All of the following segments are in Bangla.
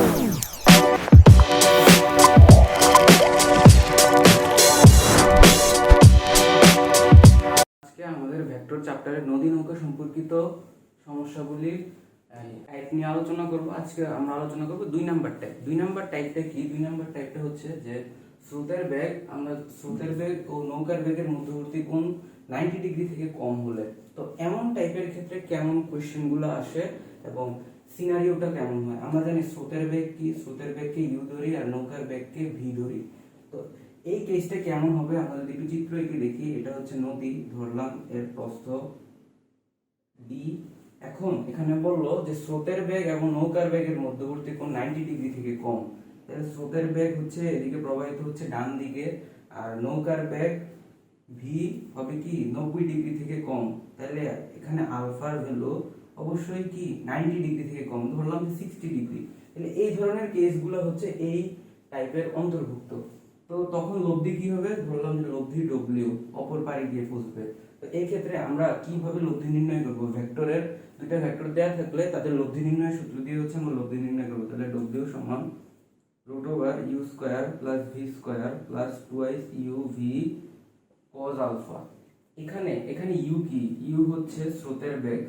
আজকে আমাদের ভেক্টর চ্যাপ্টারের নদী নৌকা সম্পর্কিত সমস্যাগুলির টাইপ নিয়ে আলোচনা করব। আজকে আমরা আলোচনা করব 2 নাম্বার টাইপ। 2 নাম্বার টাইপটা কি? 2 নাম্বার টাইপটা হচ্ছে যে স্রোতের বেগ, আমরা স্রোতের বেগ ও নৌকার বেগের মধ্যবর্তী কোণ 90 ডিগ্রি থেকে কম হলে তো এমন টাইপের ক্ষেত্রে কেমন কোশ্চেনগুলো আসে এবং সিনারিওটা কেমন হয়। আমরা জানি স্রোতের বেগ কি, স্রোতের বেগকে ইউ ধরি আর নৌকার বেগকে ভি ধরি। তো এই কেসটা কেমন হবে, আমরা যদি একটু চিত্র এঁকে দেখি। এটা হচ্ছে নদী, ধরলাম এর প্রস্থ ডি। এখন এখানে বললো যে স্রোতের বেগ এবং নৌকার বেগের মধ্যবর্তী কোণ 90 ডিগ্রি থেকে কম। তাহলে স্রোতের বেগ হচ্ছে এদিকে প্রবাহিত হচ্ছে ডান দিকে, আর নৌকার বেগ ভি হবে কি 90 ডিগ্রি থেকে কম। তাহলে এখানে আলফার ভ্যালু অবশ্যই কি 90 ডিগ্রি থেকে কম, ধরলাম 60 ডিগ্রি। তাহলে এই ধরনের কেসগুলো হচ্ছে এই টাইপের অন্তর্ভুক্ত। তো তখন লব্ধি কি হবে, ধরলাম যে লব্ধি ডব্লিউ অপর পারে গিয়ে পৌঁছবে। তো এই ক্ষেত্রে আমরা কিভাবে লব্ধি নির্ণয় করব? ভেক্টরের দুইটা ভেক্টর দেওয়া থাকলে তাদের লব্ধি নির্ণয়ের সূত্র দিয়ে হচ্ছে আমরা লব্ধি নির্ণয় করব। তাহলে ডব্লিউ সমান root over U square plus V square plus twice U V cos alpha. এখানে ইউ কি? ইউ হচ্ছে স্রোতের বেগ,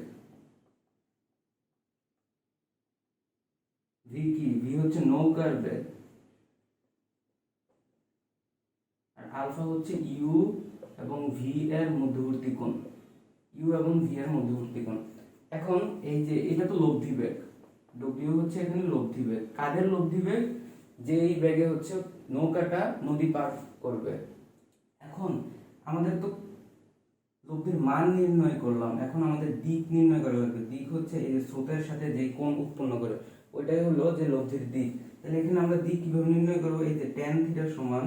ভি কি? ভি হচ্ছে নৌকার বেগ, আর আলফা হচ্ছে ইউ এবং ভি এর মধ্যবর্তী কোণ, ইউ এবং ভি এর মধ্যবর্তী কোণ। এখন এই যে এটা তো লব্ধি বেগ, ডব্লিউ হচ্ছে এখানে লব্ধি বেগ। কাদের লব্ধি বেগ? যে এই বেগে হচ্ছে নৌকাটা নদী পার করবে। এখন আমাদের তো লব্ধির মান নির্ণয় করলাম, এখন আমাদের দিক নির্ণয় করা লাগবে। দিক হচ্ছে এই যে স্রোতের সাথে যে কোণ উৎপন্ন করে ওইটাই হলো যে লব্ধির দিক। তাহলে এখানে আমরা দিক কিভাবে নির্ণয় করবো? এই যে tan থিটা সমান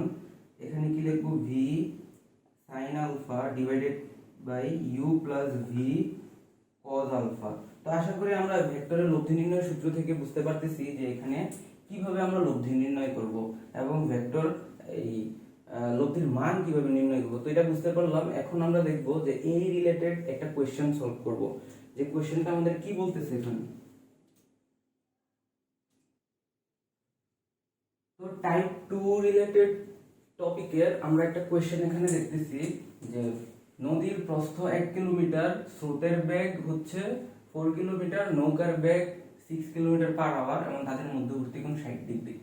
এখানে কি লিখবো, V sine alpha divided by U plus V cos alpha. তো আশা করি আমরা ভেক্টরের লব্ধি নির্ণয় সূত্র থেকে বুঝতে পারতেছি যে এখানে কিভাবে আমরা লব্ধি নির্ণয় করব এবং ভেক্টর এই লব্ধির মান কিভাবে নির্ণয় করব। তো এটা বুঝতে পারলাম। এখন আমরা দেখব যে এই রিলেটেড একটা কোশ্চেন সলভ করব। যে কোশ্চেনটা আমাদের কি বলতেছে এখানে, তো টাইপ 2 রিলেটেড টপিকের আমরা একটা কোশ্চেন এখানে দেখতেছি যে নদীর প্রস্থ 1 কিলোমিটার, স্রোতের বেগ হচ্ছে 4 কিলোমিটার, নৌকার বেগ 6 কিলোমিটার পার আওয়ার এবং তাদের মধ্যবর্তী কোণ 60 ডিগ্রি।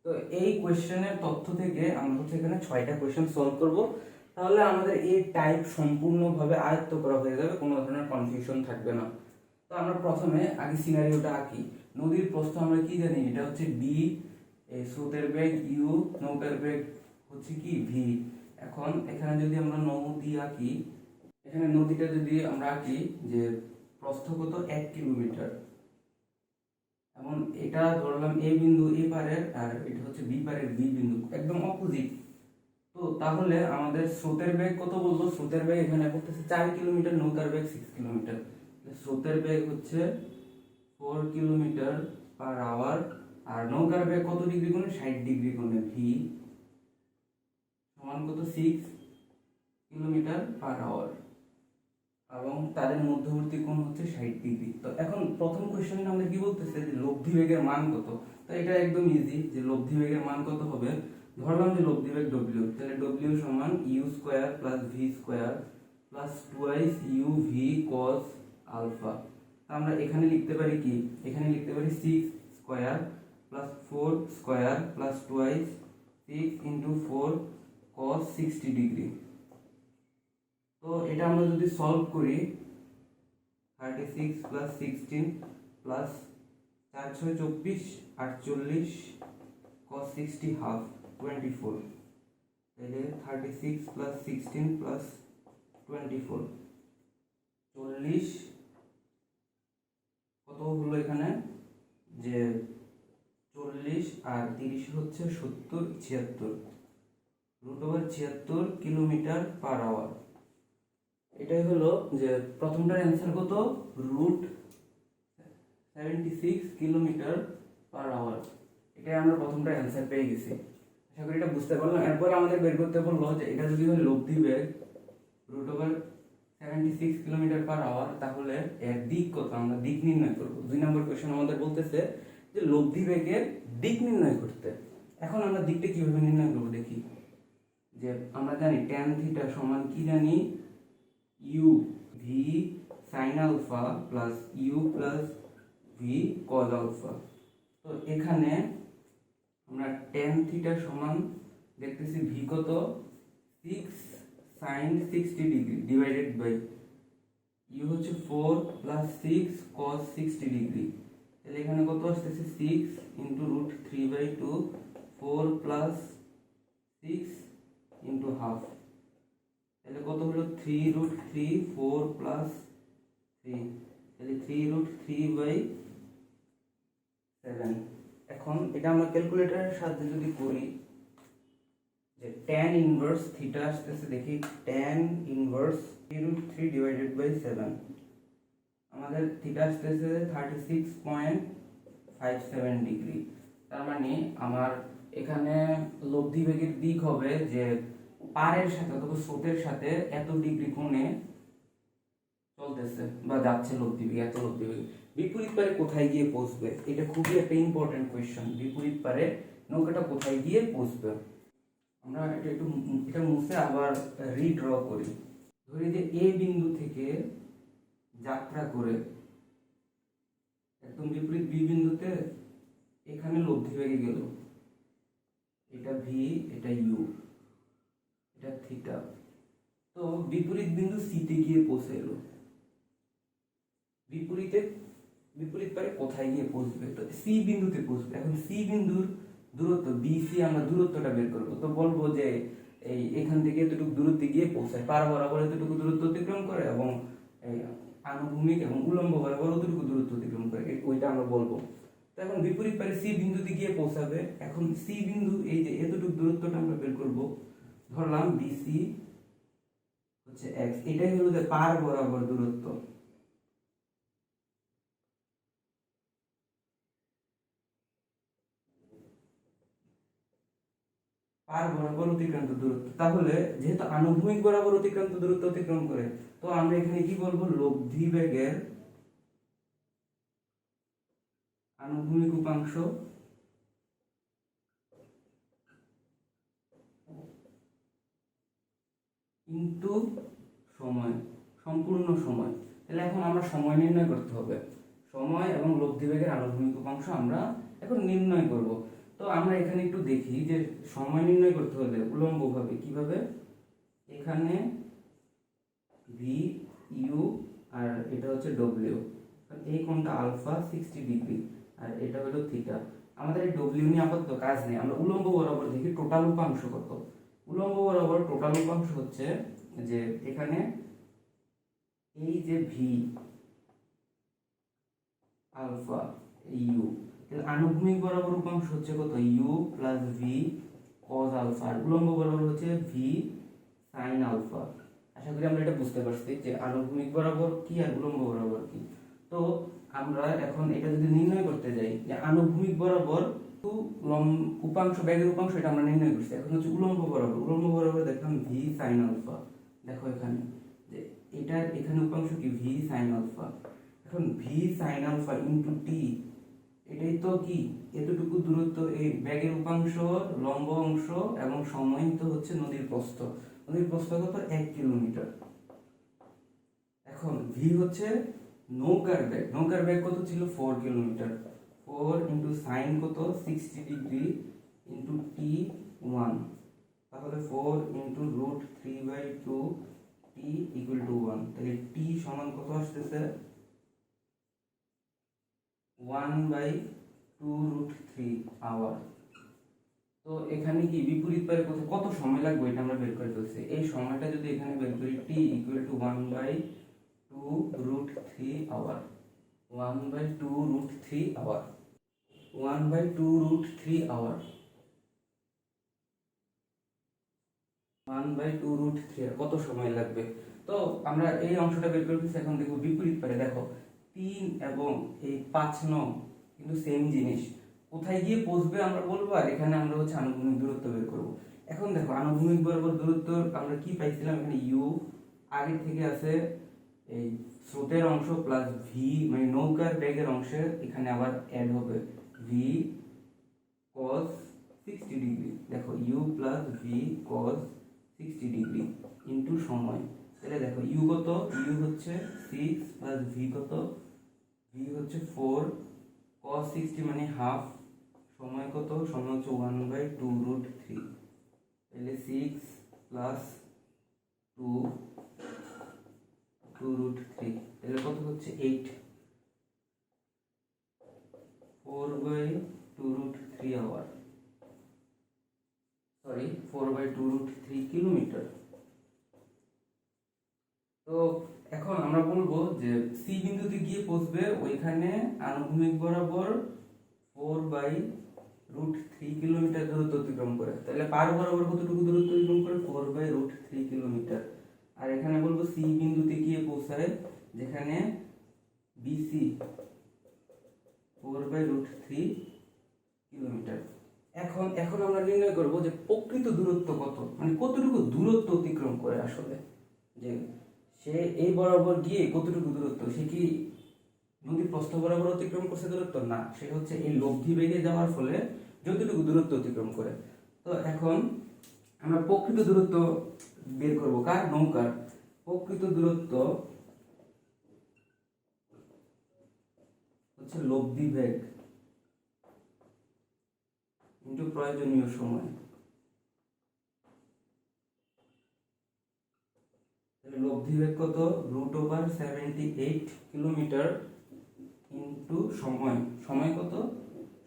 তো এই কোশ্চেনের তথ্য থেকে আমরা হচ্ছে এখানে 6টা কোশ্চেন সলভ করব। তাহলে আমাদের এই টাইপ সম্পূর্ণভাবে আয়ত্ত করা হয়ে যাবে, কোনো ধরনের কনফিউশন থাকবে না। তো আমরা প্রথমে আগে সিনারিওটা আঁকি। নদীর প্রস্থ আমরা কি জানি, এটা হচ্ছে ডি, এই স্রোতের বেগ ইউ, নৌকার বেগ হচ্ছে কি ভি। এখন এখানে যদি আমরা নদী আঁকি, এখানে নদীটা যদি আমরা আঁকি যে প্রস্থ কত 1 কিলোমিটার, এবং এটা ধরলাম এ বিন্দু এ পারের, আর এটা হচ্ছে বি পারের বি বিন্দু, একদম অপোজিট। তো তাহলে আমাদের স্রোতের বেগ কত বলবো? স্রোতের বেগ এখানে করতেছে 4 কিলোমিটার, নৌকার বেগ 6 কিলোমিটার। স্রোতের বেগ হচ্ছে 4 কিলোমিটার পার আওয়ার, আর নৌকার বেগ কত ডিগ্রি কোণে? 60 ডিগ্রি কোণে, ভি সমান কত 6 কিলোমিটার পার আওয়ার, এবং তাদের মধ্যবর্তী কোণ হচ্ছে 60 ডিগ্রি। তো এখন প্রথম কোশ্চেনে আমাদের কি বলতেছে যে লব্ধি বেগের মান কত। তো এটা একদম ইজি, যে লব্ধি বেগের মান কত হবে। ধরলাম যে লব্ধি বেগ ডব্লিউ, তাহলে ডব্লিউ সমান U square plus V square plus twice U V cos alpha. আমরা এখানে লিখতে পারি কি, এখানে লিখতে পারি 6 square plus 4 square plus twice 6 into 4 cos 60 degree. তো এটা আমরা যদি সলভ করি, 36 প্লাস 16 প্লাস 4 6 24 48 cos 60 হাফ 24। তাহলে 36 প্লাস 16 প্লাস 24 40, কত হলো এখানে যে 40 আর 30 হচ্ছে 70 76, root over 76 kilometre per hour. এটাই হলো যে প্রথমটার অ্যান্সার কত, রুট 76 কিলোমিটার পার আওয়ার। এটাই আমরা প্রথমটার অ্যান্সার পেয়ে গেছি। আশা করি এটা বুঝতে পারলাম। এরপর আমাদের বের করতে বললো যে এটা যদি হয় লব্ধি বেগ root over 76 kilometre per hour, তাহলে এর দিক কত, আমরা দিক নির্ণয় করব। 2 নম্বর কোশ্চেন আমাদের বলতেছে যে লব্ধি বেগের দিক নির্ণয় করতে। এখন আমরা দিকটা কিভাবে নির্ণয় করবো দেখি। যে আমরা জানি tan থিটা সমান কি জানি, U V sine alpha plus U plus V cos alpha. তো এখানে আমরা tan থিটা সমান দেখতেছি ভি কত, 6 sin 60 degree divided by U হচ্ছে 4 প্লাস 6 cos 60 ডিগ্রি। তাহলে এখানে কত আসতেছে 6 into root 3/2 4 plus 6 into half, তাহলে কত হলো 3 রুট 3 4 প্লাস 3, তাহলে 3 রুট 3/7। এখন এটা আমরা ক্যালকুলেটরের সাহায্যে যদি করি, যে tan ইনভার্স থিটা আসতেছে দেখি, tan inverse 3 root 3 divided by 7, আমাদের থিটা আসতেছে 36.57 ডিগ্রি। তার মানে আমার এখানে লব্ধি বেগের দিক হবে যে পারের সাথে অথবা স্রোতের সাথে এত ডিগ্রি কোণে চলতেছে বা যাচ্ছে লব্ধি বেগ, এত লব্ধি বেগ। বিপরীত পারে কোথায় গিয়ে পৌঁছবে, এটা খুবই একটা ইম্পর্টেন্ট কোয়েশ্চেন। বিপরীত পারে নৌকাটা কোথায় গিয়ে পৌঁছবে, আমরা এটা মুছে আবার রিড্র করি। ধরি যে এ বিন্দু থেকে যাত্রা করে একদম বিপরীত বি বিন্দুতে এখানে লব্ধি বেগে গেল, এটা ভি, এটা ইউ, এটা থিটা। তো বিপরীত বিন্দু সি তে গিয়ে পৌঁছে এলো। বিপরীত পারে কোথায় গিয়ে পৌঁছবে, তো সি বিন্দুতে পৌঁছবে। এখন সি বিন্দুর দূরত্ব বিসি, আমরা দূরত্বটা বের করবো। তো বলবো যে এই এখান থেকে এতটুকু দূরত্বে গিয়ে পৌঁছায়, পার বরাবর এতটুকু দূরত্ব অতিক্রম করে এবং আনুভূমিক এবং উলম্ব বরাবর অতটুকু দূরত্ব অতিক্রম করে, ওইটা আমরা বলবো। তো এখন বিপরীত পারে সি বিন্দুতে গিয়ে পৌঁছাবে। এখন সি বিন্দু এই যে এতটুকু দূরত্বটা আমরা বের করব, ধরলাম বিসি হচ্ছে এক্স, এটাই হলো যে পার বরাবর দূরত্ব। পার বরাবর অতিক্রান্ত দূরত্ব। তাহলে যেহেতু আনুভূমিক বরাবর অতিক্রান্ত দূরত্ব অতিক্রম করে, তো আমরা এখানে কি বলবো, লব্ধি বেগের আনুভূমিক উপাংশ ইনটু সময়, সম্পূর্ণ সময়। তাহলে এখন আমরা সময় নির্ণয় করতে হবে, সময় এবং লব্ধি বেগের আনুভূমিক উপাংশ আমরা এখন নির্ণয় করব। তো আমরা এখানে একটু দেখি যে সময় নির্ণয় করতে হলে উলম্বভাবে কিভাবে, এখানে ভি ইউ আর এটা হচ্ছে ডব্লিউ, এই কোণটা আলফা 60 ডিগ্রি আর এটা হলো থিটা। আমাদের এই ডব্লিউ নিয়ে আপাতত কাজ নেই, আমরা উলম্ব বরাবর দেখি টোটাল উপাংশ কত। উলম্ব বরাবর টোটাল উপাংশ হচ্ছে যে এখানে এই যে ভি আলফা ইউ, আনুভূমিক বরাবর উপাংশ হচ্ছে কত, U plus V cos alpha, আর উলম্ব বরাবর হচ্ছে ভি সাইন আলফা। আশা করি আমরা এটা বুঝতে পারছি যে আনুভূমিক বরাবর কি আর উলম্ব বরাবর কি। তো আমরা এখন এটা যদি নির্ণয় করতে যাই যে আনুভূমিক বরাবর উপাংশ বেগের উপাংশ, এটা আমরা নির্ণয় করছি। এখন হচ্ছে উলম্ব বরাবর, উলম্ব বরাবর দেখলাম ভি সাইন আলফা, দেখো এখানে যে এটা এখানে উপাংশ কি ভি সাইন আলফা। এখন V sine alpha into T, এটাই তো কি এতটুকু দূরত্ব, এই ব্যাগের উপাংশ লম্ব অংশ এবং সময় তো হচ্ছে নদীর প্রস্থ। নদীর প্রস্থ কত, 1 কিলোমিটার। এখন ভি হচ্ছে নৌকার ব্যাগ, নৌকার ব্যাগ কত ছিল 4 কিলোমিটার। 4 ইন্টু সাইন কত 60 ডিগ্রি ইন্টু টি 1, তাহলে 4 into root 3/2 T equal to 1। তাহলে টি সমান কত আসতেছে 1/2 রুট 3 আওয়ার। তো এখানে কি বিপরীত পারে কত সময় লাগবে এটা আমরা বের করে ফেলছি। এই সময়টা যদি এখানে বের করি, T equal to 1/2 root 3 hour, 1/2 root 3 hour, 1/2 root 3 hour, 1/2 root 3 কত সময় লাগবে। তো আমরা এই অংশটা বের করে ফেলছি। এখন দেখো বিপরীত পারে, দেখো 3 এবং এই 5 নং কিন্তু সেম জিনিস, কোথায় গিয়ে পৌঁছবে আমরা বলবো, আর এখানে আমরা হচ্ছে আনুভূমিক দূরত্ব বের করব। এখন দেখো আনুভূমিক বরাবর দূরত্ব আমরা কি পাইছিলাম, এখানে ইউ আগে থেকে আছে এই স্রোতের অংশ প্লাস ভি মানে নৌকার বেগের অংশে, এখানে আবার অ্যাড হবে ভি cos 60 ডিগ্রি, দেখো U plus V cos 60 degree into সময়। তাহলে দেখো ইউ কত, ইউ হচ্ছে 6 প্লাস ভি কত, ভি হচ্ছে 4, cos 60 মানে হাফ, সময় কত, সময় হচ্ছে 1/2√3। তাহলে 6 প্লাস 2√3, তাহলে কত হচ্ছে 8, 4/2√3 আওয়ার, সরি 4/2√3 কিলোমিটার। তো এখন আমরা বলবো যে সি বিন্দুতে গিয়ে পৌঁছবে ওইখানে আনুভূমিক বরাবর 4/√3 কিলোমিটার দূরত্ব অতিক্রম করে। তাহলে পার বরাবর কতটুকু দূরত্ব অতিক্রম করে, 4/√3 কিলোমিটার। আর এখানে বলবো সি বিন্দুতে গিয়ে পৌঁছায় যেখানে বিসি 4/√3 কিলোমিটার। এখন এখন আমরা নির্ণয় করব যে প্রকৃত দূরত্ব কত, মানে কতটুকু দূরত্ব অতিক্রম করে আসলে, যে সে এই বরাবর গিয়ে কতটুকু দূরত্ব, সে কি নদীর প্রস্থ বরাবর অতিক্রম করছে দূরত্ব, না, সে হচ্ছে এই লব্ধি বেগে যাওয়ার ফলে যতটুকু দূরত্ব অতিক্রম করে। তো এখন আমরা প্রকৃত দূরত্ব বের করব কার, নৌকার। প্রকৃত দূরত্ব হচ্ছে লব্ধি বেগ ইন্টু প্রয়োজনীয় সময়। তাহলে লব্ধি বেগ কত, √78 কিলোমিটার ইন্টু সময়। সময় কত,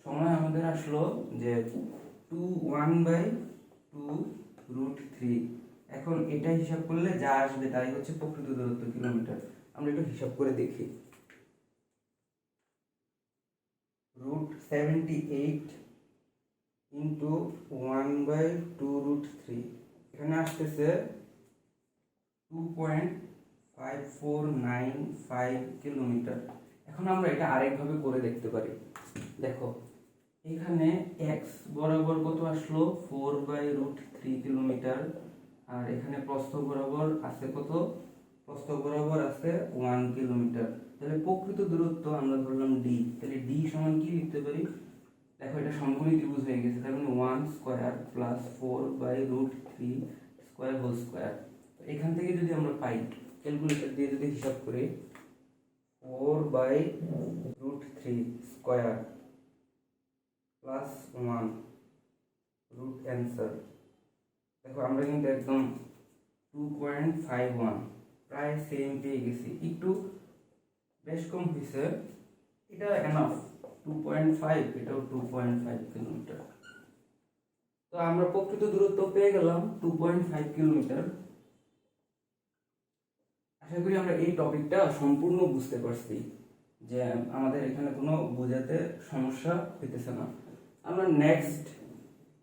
সময় আমাদের আসলো যে 1/2√3। এখন এটা হিসাব করলে যা আসবে তাই হচ্ছে প্রকৃত দূরত্ব কিলোমিটার। আমরা একটু হিসাব করে দেখি। √78 ইন্টু 1/2√3, এখানে আসতেছে 2.5495 কিলোমিটার। এখন আমরা এটা আরেকভাবে করে দেখতে পারি। দেখো এখানে এক্স বরাবর কত আসলো, 4/√3 কিলোমিটার, আর এখানে প্রস্থ বরাবর আছে কত, প্রস্থ বরাবর আছে 1 কিলোমিটার। তাহলে প্রকৃত দূরত্ব আমরা ধরলাম ডি। তাহলে ডি সমান কি লিখতে পারি, দেখো এটা সমকোণী ত্রিভুজ হয়ে গেছে, তার মানে 1 square plus 4/√3 square whole square. এখান থেকে যদি আমরা পাই, ক্যালকুলেটর দিয়ে যদি হিসাব করি, 4/√3 স্কয়ার প্লাস 1 রুট অ্যান্সার। দেখো আমরা কিন্তু একদম 2.51 প্রায় সেম পেয়ে গেছি, একটু বেশ কম হয়েছে, এটা এনাফ। 2.5, এটাও 2.5 কিলোমিটার। তো আমরা প্রকৃত দূরত্ব পেয়ে গেলাম 2.5 কিলোমিটার। আশা করি আমরা এই টপিকটা সম্পূর্ণ বুঝতে পারছি, যে আমাদের এখানে কোনো বোঝাতে সমস্যা হইতেছে না। আমরা নেক্সট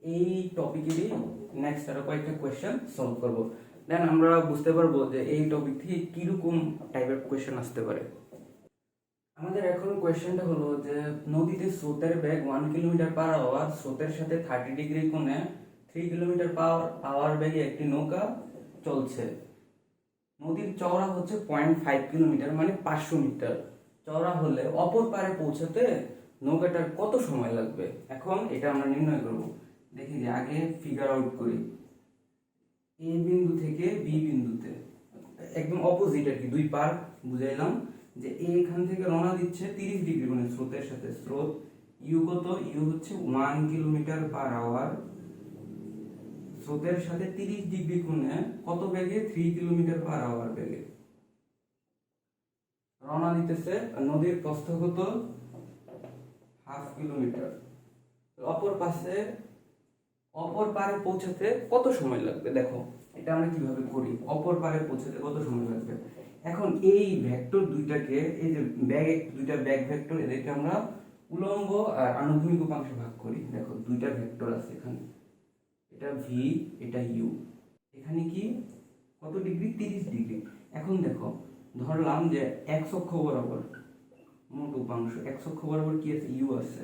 এই টপিকেরই নেক্সট আরো কয়েকটা কোয়েশ্চেন সলভ করব, দেন আমরা বুঝতে পারবো যে এই টপিক থেকে কিরকম টাইপের কোয়েশ্চেন আসতে পারে। আমাদের এখন কোয়েশ্চেনটা হলো যে নদীতে স্রোতের বেগ 1 কিলোমিটার পার আওয়ার, স্রোতের সাথে 30 ডিগ্রি কোণে 3 কিলোমিটার পাওয়ার বেগে একটি নৌকা চলছে। নদীর চওড়া হচ্ছে 0.5 কিলোমিটার, মানে 500 মিটার। চওড়া হলে অপর পারে পৌঁছাতে নৌকাটার কত সময় লাগবে। এখন এটা আমরা নির্ণয় করব। দেখি যে আগে ফিগার আউট করি। এ বিন্দু থেকে বি বিন্দুতে একদম অপোজিট আর কি, দুই পার বুঝাইলাম যে এখান থেকে রওনা দিচ্ছে 30 ডিগ্রি মানে স্রোতের সাথে, স্রোত ইউ কত, ইউ হচ্ছে 1 কিলোমিটার পার আওয়ার, স্রোতের সাথে 30 ডিগ্রি কোণে কত বেগে, 3 কিলোমিটার পার আওয়ার বেগে রওনা দিতেছে। নদীর প্রস্থ কত, হাফ কিলোমিটার। অপর পারে পৌঁছাতে কত সময় লাগবে, দেখো এটা আমরা কিভাবে করি, অপর পারে পৌঁছাতে কত সময় লাগবে। এখন এই ভেক্টর দুইটাকে, এই যে দুইটা ব্যাক ভেক্টর, এদেরকে আমরা উলম্ব আর আনুভূমিক উপাংশে ভাগ করি। দেখো দুইটা ভেক্টর আছে এখানে, এটা ভি, এটা ইউ। এখানে কি কত ডিগ্রি, 30 ডিগ্রি। এখন দেখো ধরলাম যে এক্স অক্ষ বরাবর মোট উপাংশ, এক্স অক্ষ বরাবর কি আছে, ইউ আছে,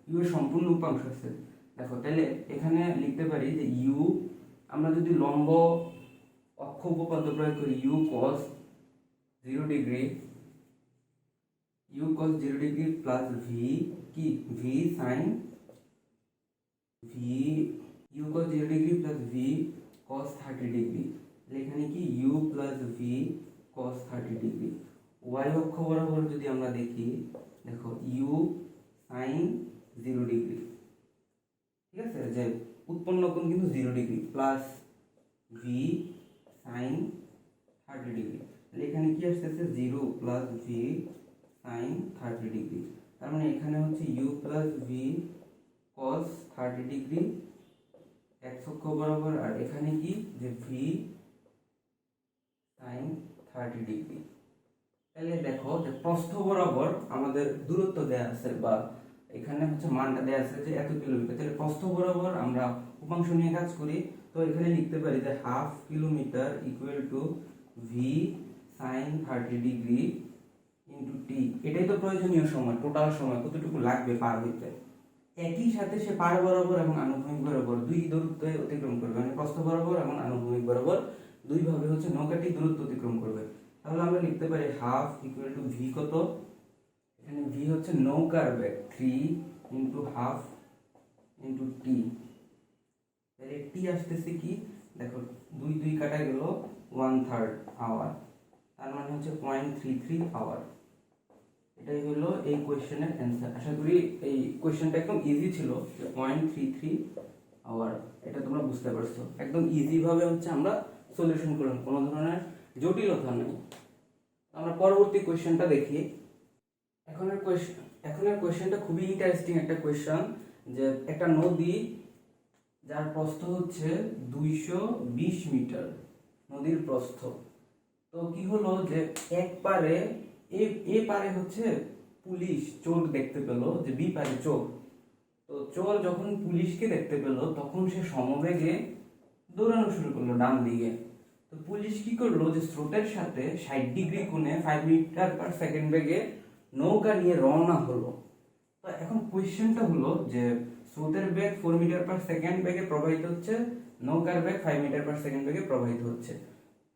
ইউ এর সম্পূর্ণ উপাংশ আছে। দেখো তাহলে এখানে লিখতে পারি যে ইউ, আমরা যদি লম্ব অক্ষ উপপাদ্য প্রয়োগ করি, U cos 0 degree, U cos 0 degree plus V কি V sine V U cos 0 degree plus V cos 30 degree, এখানে কি U plus V cos 30 degree. Y অক্ষ বরাবর যদি আমরা দেখি, দেখো ইউ সাইন 0 ডিগ্রি, ঠিক আছে, যে উৎপন্ন কোণ কিন্তু 0 degree plus V sine 30 degree, এখানে কি আসতেছে 0 প্লাস ভি সাইন 30 ডিগ্রি। তার মানে এখানে হচ্ছে U plus V cos 30 degree X অক্ষ বরাবর, আর এখানে কি যে ভি সাইন 30 ডিগ্রি। তাহলে দেখো যে প্রস্থ বরাবর আমাদের দূরত্ব দেয়া আছে, বা এখানে হচ্ছে মানটা দেয়া আছে যে এত কিলোমিটার, তাহলে প্রস্থ বরাবর আমরা উপাংশ নিয়ে কাজ করি, তো এখানে লিখতে পারি যে half kilometre equal to V sine 30 degree into T. এটাই তো প্রয়োজনীয় সময়, টোটাল সময় কতটুকু লাগবে পার হইতে। একই সাথে সে পার বরাবর এবং আনুভূমিক বরাবর দুই দূরত্ব অতিক্রম করবে, মানে প্রস্থ বরাবর এবং আনুভূমিক বরাবর দুই ভাবে হচ্ছে নৌকাটি দূরত্ব অতিক্রম করবে। তাহলে আমরা লিখতে পারি হাফ ইকুয়াল টু ভি কত, এখানে ভি হচ্ছে নৌকার বেগ 3 ইন্টু হাফ ইন্টু টি। তাহলে টি আসতেছে কি, দেখো 2 2 কাটা গেল 1/3 আওয়ার, তার মানে হচ্ছে 0.33 আওয়ার। এটাই হলো এই কোয়েশ্চেনের অ্যান্সার। আশা করি এই কোয়েশ্চেনটা একদম ইজি ছিল, 0.33 আওয়ার, এটা তোমরা বুঝতে পারছো। একদম ইজি ভাবে হচ্ছে আমরা সলিউশন করলাম, কোনো ধরনের জটিলতা নেই। আমরা পরবর্তী কোয়েশ্চেনটা দেখি। এখনের কোয়েশ্চেনটা খুবই ইন্টারেস্টিং একটা কোয়েশ্চেন, যে একটা নদী যার প্রস্থ হচ্ছে 220 মিটার, নদীর প্রস্থ। তো কি হলো যে এক পারে এ পারে হচ্ছে পুলিশ চোর দেখতে পেল যে বি পারে চোর। তো চোর যখন পুলিশকে দেখতে পেল তখন সে সমবেগে দৌড়ানো শুরু করলো ডান দিকে। তো পুলিশ কি করলো যে স্রোতের সাথে 60 ডিগ্রি কোণে 5 মিটার পার সেকেন্ড বেগে নৌকা নিয়ে রওনা হলো। তো এখন কোয়েশ্চেনটা হলো যে স্রোতের বেগ 4 মিটার পার সেকেন্ড বেগে প্রবাহিত হচ্ছে, নৌকার বেগ 5 মিটার পার সেকেন্ড বেগে প্রবাহিত হচ্ছে।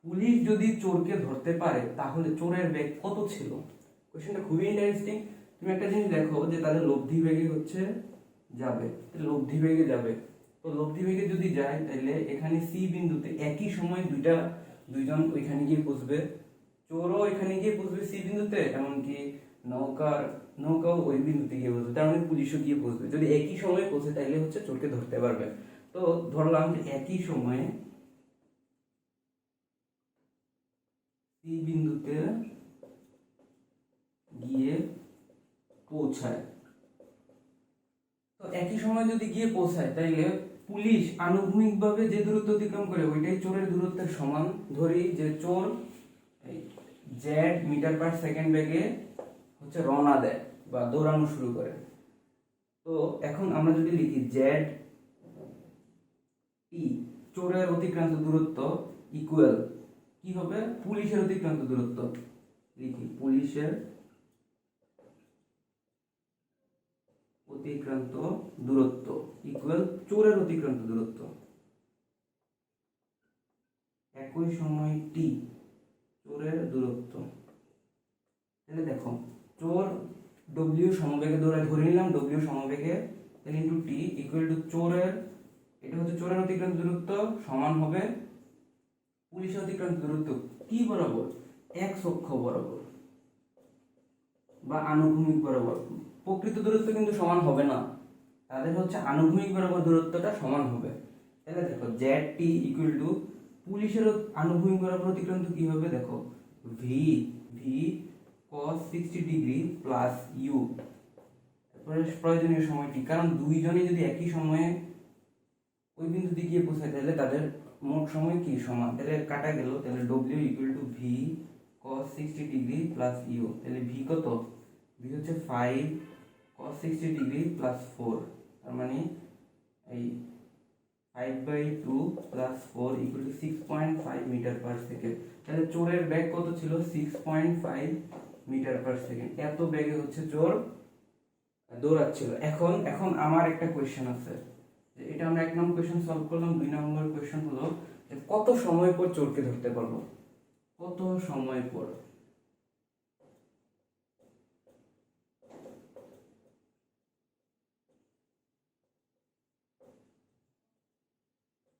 পুলিশ যদি চোরকে ধরতে পারে তাহলে চোরের বেগ কত ছিল? কোয়েশ্চেনটা খুবই ইন্টারেস্টিং। তুমি একটা জিনিস দেখো যে তাদের লব্ধি বেগে হচ্ছে যাবে, লব্ধি বেগে যাবে। তো লব্ধি বেগে যদি যায় তাহলে এখানে সি বিন্দুতে একই সময় দুইজন ওইখানে গিয়ে পৌঁছবে, চোরও ওইখানে গিয়ে পৌঁছবে সি বিন্দুতে, এমনকি নৌকাও ওই বিন্দুতে গিয়ে পৌঁছবে, তার মানে পুলিশও গিয়ে পৌঁছবে। যদি একই সময়ে পৌঁছে তাহলে হচ্ছে চোরকে ধরতে পারবে। তো ধরলাম যে একই সময়ে সি বিন্দুতে গিয়ে পৌঁছায়। তো একই সময় যদি গিয়ে পৌঁছায় তাইলে পুলিশ আনুভূমিকভাবে যে দূরত্ব অতিক্রম করে ওইটাই চোরের দূরত্বের সমান। ধরি যে চোর জেড মিটার পার সেকেন্ড বেগে হচ্ছে রওনা দেয় বা দৌড়ানো শুরু করে। তো এখন আমরা যদি লিখি জেড টি, চোরের অতিক্রান্ত দূরত্ব ইকুয়াল কি হবে, পুলিশের অতিক্রান্ত দূরত্ব। লিখি পুলিশের অতিক্রান্ত দূরত্ব ইকুয়াল চোরের অতিক্রান্ত দূরত্ব। একই সময় টি চোরের দূরত্ব। তাহলে দেখো চোর ডব্লিউ সমবেগে দৌড়ায়, ধরে নিলাম ডব্লিউ সমবেগে, তাহলে ইন্টু টি ইকুয়াল টু চোরের, এটা হচ্ছে চোরের অতিক্রান্ত দূরত্ব সমান হবে পুলিশের অতিক্রান্ত দূরত্ব কি বরাবর, এক্স অক্ষ বরাবর বা আনুভূমিক বরাবর। প্রকৃত দূরত্ব কিন্তু সমান হবে না, তাদের হচ্ছে আনুভূমিক বরাবর দূরত্বটা সমান হবে। তাহলে দেখো জেড টি ইকুয়াল টু পুলিশের আনুভূমিক বরাবর অতিক্রান্ত কি হবে, দেখো V V cos 60 degree plus U, তারপরে প্রয়োজনীয় সময়টি, কারণ দুইজনে যদি একই সময়ে ওই বিন্দুতে গিয়ে পৌঁছায় তাহলে তাদের মোট সময় কি সমান, তাহলে কাটা গেল, তাহলে W equal to V cos 60 degree plus U. তাহলে ভি কত, ভি হচ্ছে 5 cos 60 ডিগ্রি প্লাস 4, তার মানে এই 5/2 plus 4 equal to 6.5 metre per second. তাহলে চোরের বেগ কত ছিল, 6.5 মিটার পার সেকেন্ড। এত বেগে হচ্ছে চোর দৌড়াচ্ছিল। এখন আমার একটা কোয়েশ্চেন আছে, যে এটা আমরা 1 নম্বর কোয়েশ্চেন সলভ করলাম। 2 নম্বর কোয়েশ্চেন হলো যে কত সময় পর চোরকে ধরতে পারবো, কত সময় পর।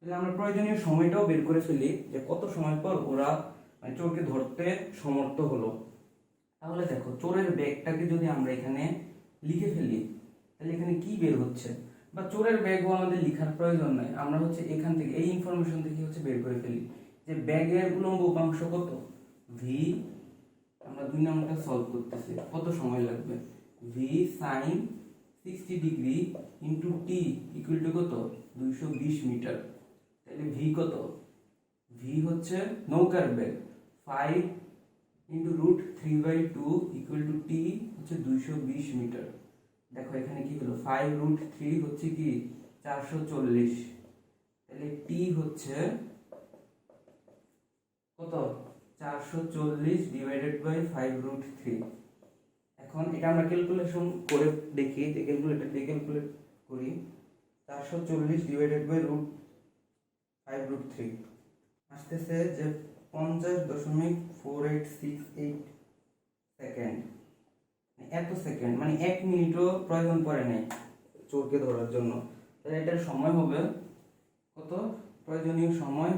তাহলে আমরা প্রয়োজনীয় সময়টাও বের করে ফেলি যে কত সময় পর ওরা মানে চোরকে ধরতে সমর্থ হলো। তাহলে দেখো চোরের ব্যাগটাকে যদি আমরা এখানে লিখে ফেলি তাহলে এখানে কি বের হচ্ছে, বা চোরের ব্যাগও আমাদের লেখার প্রয়োজন নাই, আমরা হচ্ছে এখান থেকে এই ইনফরমেশন থেকে হচ্ছে বের করে ফেলি যে ব্যাগের উলম্ব উপাংশ কত ভি। আমরা 2 নম্বরটা সলভ করতেছি, কত সময় লাগবে V sine 60 degree into T equal to কত 220 মিটার। তাহলে ভি কত, ভি হচ্ছে নৌকার বেগ 5 into root 3/2 equal to T হচ্ছে 220 মিটার। দেখো এখানে কি হলো 5 রুট 3 হচ্ছে কি 440, তাহলে টি হচ্ছে কত 440 ডিভাইডেড বাই 5 রুট 3। এখন এটা আমরা ক্যালকুলেশন করে দেখি, যে ক্যালকুলেটর দিয়ে ক্যালকুলেট করি 440 ডিভাইডেড বাই রুট 5 রুট 3 আসতেছে যে 50.4868 সেকেন্ড। এত সেকেন্ড মানে 1 মিনিটও প্রয়োজন পড়ে নাই চোরকে ধরার জন্য। তাহলে এটার সময় হবে কত, প্রয়োজনীয় সময়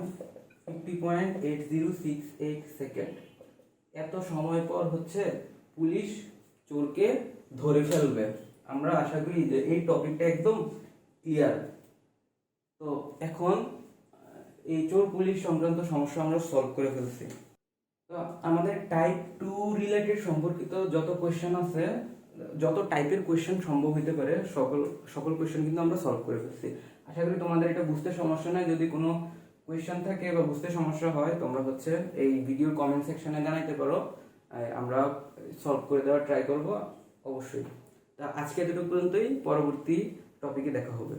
50.8068 সেকেন্ড। এত সময় পর হচ্ছে পুলিশ চোরকে ধরে ফেলবে। আমরা আশা করি যে এই টপিকটা একদম ক্লিয়ার। তো এখন এই চোর পুলিশ সংক্রান্ত সমস্যা আমরা সলভ করে ফেলছি। তো আমাদের টাইপ 2 রিলেটেড সম্পর্কিত যত কোয়েশ্চেন আছে, যত টাইপের কোয়েশ্চেন সম্ভব হতে পারে সকল কোয়েশ্চেন কিন্তু আমরা সলভ করে ফেলছি। আশা করি তোমাদের এটা বুঝতে সমস্যা নাই। যদি কোনো কোয়েশ্চেন থাকে বা বুঝতে সমস্যা হয় তোমরা হচ্ছে এই ভিডিওর কমেন্ট সেকশনে জানাইতে পারো, আমরা সলভ করে দেওয়ার ট্রাই করব অবশ্যই। তা আজকে এতটুকু পর্যন্তই, পরবর্তী টপিকে দেখা হবে।